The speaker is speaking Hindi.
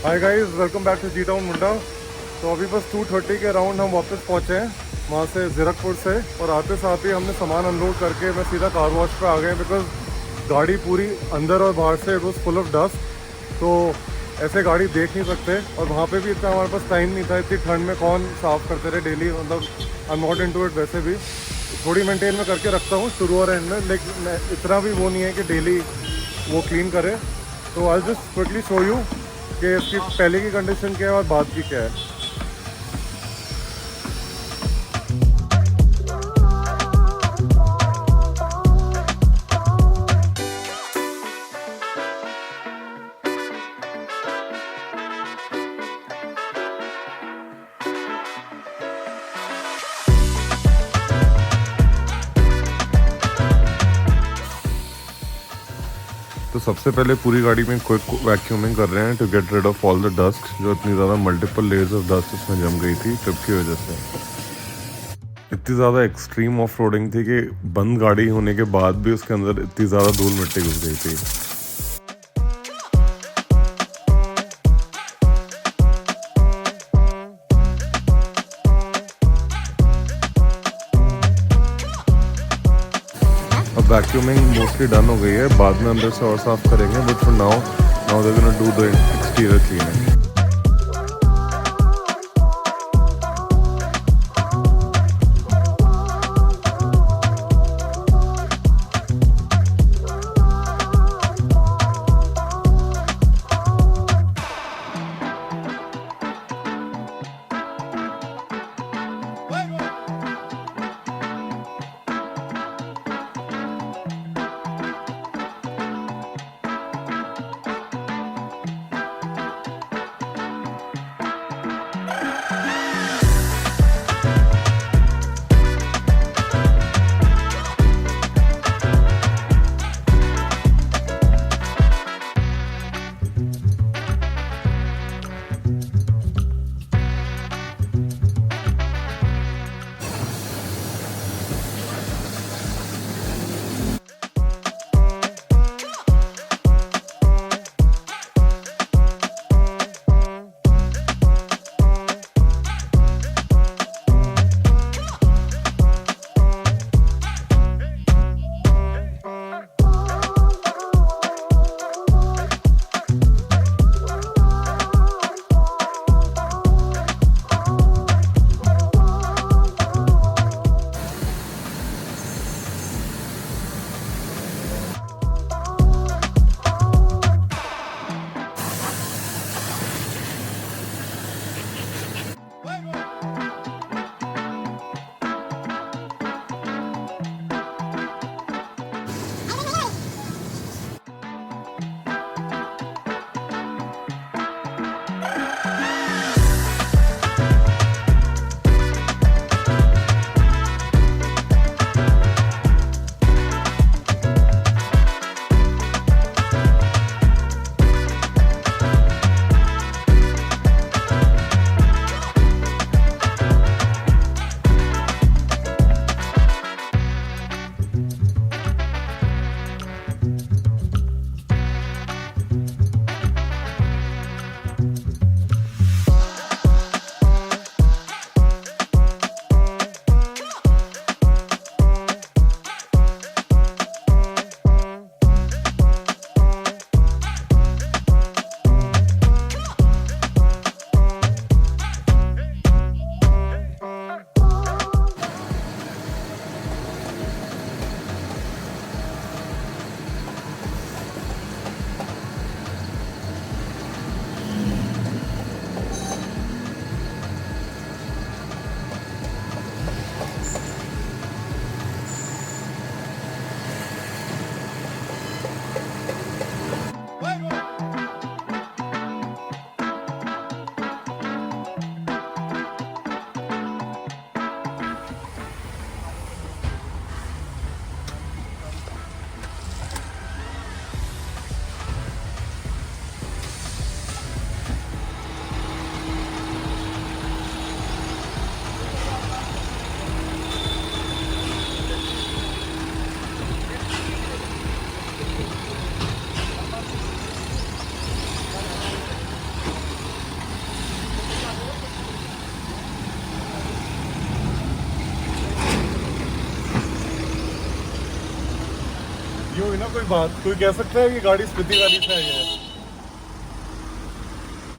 Hi guys, welcome back to Gtownmunda। तो अभी बस 2:30 के अराउंड हम वापस पहुँचे हैं वहाँ से जीरकपुर से, और आते साथ ही हमने सामान अनलोड करके मैं सीधा कार वॉश पे आ गए बिकॉज गाड़ी पूरी अंदर और बाहर से it was full of dust. तो ऐसे गाड़ी देख नहीं सकते, और वहाँ पे भी इतना हमारे पास टाइम नहीं था। इतनी ठंड में कौन साफ़ करते रहे डेली, मतलब I am not into it. वैसे भी थोड़ी मेंटेन में करके रखता हूँ शुरू और एंड में, लेकिन इतना भी वो नहीं है कि डेली वो क्लीन करे। तो I just quickly show you कि इसकी पहले की कंडीशन क्या है और बाद की क्या है। तो सबसे पहले पूरी गाड़ी में क्विक वैक्यूमिंग कर रहे हैं to get rid of all the dust, जो इतनी ज़्यादा मल्टीपल लेयर्स ऑफ डस्ट इसमें जम गई थी ट्रिप की वजह से। इतनी ज़्यादा एक्सट्रीम ऑफ रोडिंग थी कि बंद गाड़ी होने के बाद भी उसके अंदर इतनी ज़्यादा धूल मिट्टी घुस गई थी। अब वैक्यूमिंग मोस्टली डन हो गई है, बाद में अंदर से और साफ करेंगे, but for now they gonna do the exterior cleaning. ये हुई ना कोई बात, कोई कह सकता है कि गाड़ी स्पीति वैली से आई है।